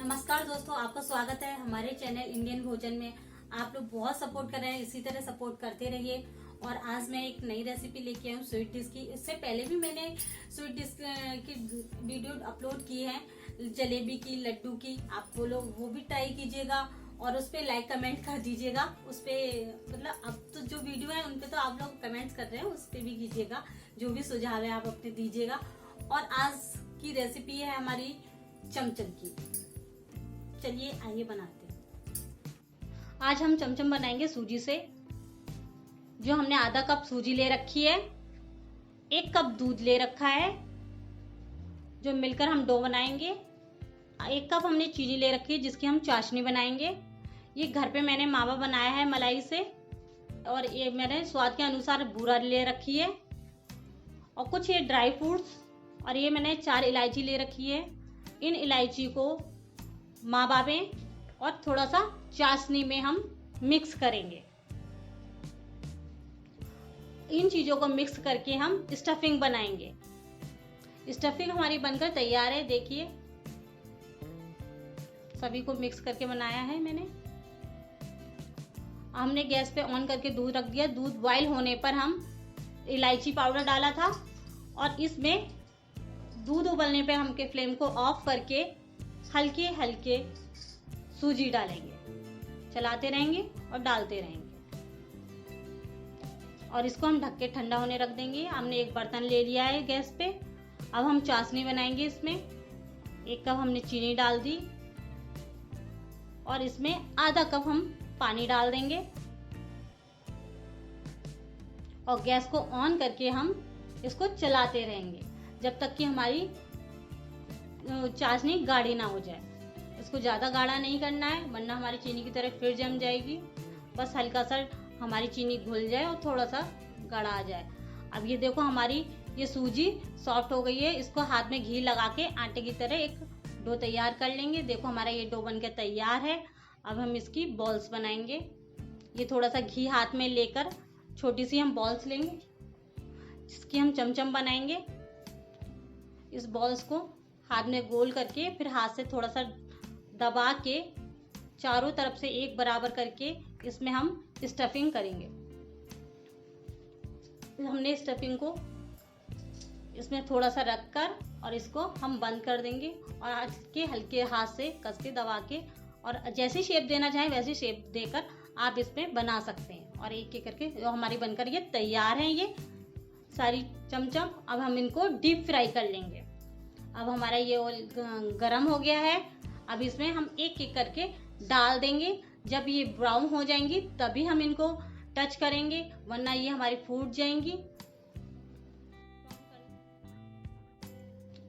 नमस्कार दोस्तों, आपका स्वागत है हमारे चैनल इंडियन भोजन में। आप लोग बहुत सपोर्ट कर रहे हैं, इसी तरह सपोर्ट करते रहिए। और आज मैं एक नई रेसिपी लेके आई हूँ स्वीट डिश की। इससे पहले भी मैंने स्वीट डिश की वीडियो अपलोड की है, जलेबी की, लड्डू की। आप वो लोग वो भी ट्राई कीजिएगा और उस पे लाइक कमेंट कर दीजिएगा। उस पे मतलब अब तो जो वीडियो है उन पे तो आप लोग कमेंट्स कर रहे हैं, उस पे भी कीजिएगा। जो भी सुझाव है आप अपने दीजिएगा। और आज की रेसिपी है हमारी चमचम की। चलिए आइए बनाते हैं। आज हम चमचम बनाएंगे सूजी से। जो हमने आधा कप सूजी ले रखी है, 1 कप दूध ले रखा है, जो मिलकर हम डो बनाएंगे। 1 कप हमने चीनी ले रखी है जिसकी हम चाशनी बनाएंगे। ये घर पे मैंने मावा बनाया है मलाई से। और ये मैंने स्वाद के अनुसार बूरा ले रखी है और कुछ ये ड्राई फ्रूट्स। और ये मैंने 4 इलायची ले रखी है। इन इलायची को मावा में और थोड़ा सा चाशनी में हम मिक्स करेंगे। इन चीजों को मिक्स करके हम स्टफिंग बनाएंगे। स्टफिंग हमारी बनकर तैयार है। देखिए सभी को मिक्स करके बनाया है मैंने। हमने गैस पे ऑन करके दूध रख दिया। दूध बॉईल होने पर हम इलायची पाउडर डाला था और इसमें दूध उबलने पे हम के फ्लेम को ऑफ करके हल्के हल्के सूजी डालेंगे, चलाते रहेंगे और डालते रहेंगे। और इसको हम ढक के ठंडा होने रख देंगे। हमने एक बर्तन ले लिया है गैस पे। अब हम चाशनी बनाएंगे। इसमें 1 कप हमने चीनी डाल दी और इसमें आधा कप हम पानी डाल देंगे और गैस को ऑन करके हम इसको चलाते रहेंगे जब तक कि हमारी चाशनी गाढ़ी ना हो जाए। इसको ज्यादा गाढ़ा नहीं करना है वरना हमारी चीनी की तरह फिर जम जाएगी। बस हल्का सा हमारी चीनी घुल जाए और थोड़ा सा गाढ़ा आ जाए। अब ये देखो हमारी ये सूजी सॉफ्ट हो गई है। इसको हाथ में घी लगा के आटे की तरह एक डो तैयार कर लेंगे। देखो हमारा ये डो बनकर तैयार है। अब हम इसकी बॉल्स बनाएंगे। ये थोड़ा सा घी हाथ में लेकर छोटी सी हम बॉल्स लेंगे जिसकी हम चमचम बनाएंगे। इस बॉल्स को हाथ में गोल करके फिर हाथ से थोड़ा सा दबा के चारों तरफ से एक बराबर करके इसमें हम स्टफिंग करेंगे। हमने स्टफिंग को इसमें थोड़ा सा रखकर और इसको हम बंद कर देंगे और आज के हल्के हाथ से कस के दबा के और जैसी शेप देना चाहें वैसी शेप देकर आप इसमें बना सकते हैं। और एक एक करके जो हमारी बनकर ये तैयार है ये सारी चमचम। अब हम इनको डीप फ्राई कर लेंगे। अब हमारा ये ऑयल गरम हो गया है। अब इसमें हम एक एक करके डाल देंगे। जब ये ब्राउन हो जाएंगी तभी हम इनको टच करेंगे वरना ये हमारी फूट जाएंगी।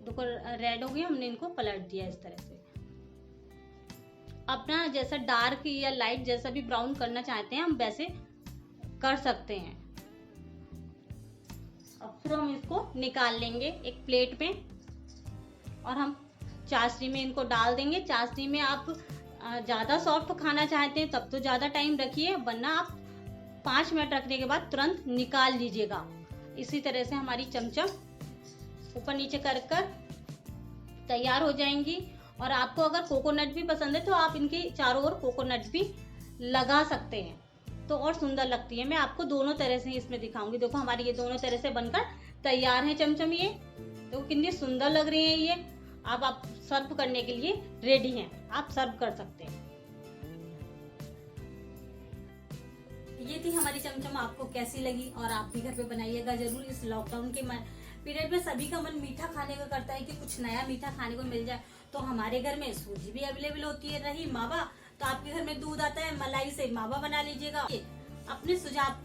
देखो रेड हो गई, हमने इनको पलट दिया इस तरह से। अपना जैसा डार्क या लाइट जैसा भी ब्राउन करना चाहते हैं हम वैसे कर सकते हैं। अब फिर हम इसको निकाल लेंगे एक प्लेट में और हम चाशनी में इनको डाल देंगे। चाशनी में आप ज्यादा सॉफ्ट खाना चाहते हैं तब तो ज्यादा टाइम रखिए वरना आप 5 मिनट रखने के बाद तुरंत निकाल लीजिएगा। इसी तरह से हमारी चमचम ऊपर नीचे कर तैयार हो जाएंगी। और आपको अगर कोकोनट भी पसंद है तो आप इनके चारों ओर कोकोनट भी लगा सकते हैं तो और सुंदर लगती है। मैं आपको दोनों तरह से इसमें दिखाऊंगी। देखो हमारी ये दोनों तरह से बनकर तैयार है चमचम। ये तो कितनी सुंदर लग रही है। ये अब आप सर्व करने के लिए रेडी हैं। आप सर्व कर सकते हैं। ये थी हमारी चमचम। आपको कैसी लगी और आप भी घर पे बनाइएगा जरूर। इस लॉकडाउन के पीरियड में सभी का मन मीठा खाने का करता है कि कुछ नया मीठा खाने को मिल जाए। तो हमारे घर में सूजी भी अवेलेबल होती है, रही मावा तो आपके घर में दूध आता है, मलाई से मावा बना लीजिएगा। अपने सुझाव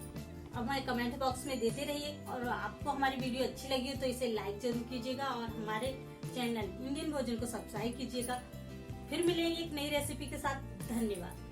हमारे कमेंट बॉक्स में देते रहिए। और आपको हमारी वीडियो अच्छी लगी हो तो इसे लाइक जरूर कीजिएगा और हमारे चैनल इंडियन भोजन को सब्सक्राइब कीजिएगा। फिर मिलेंगे एक नई रेसिपी के साथ। धन्यवाद।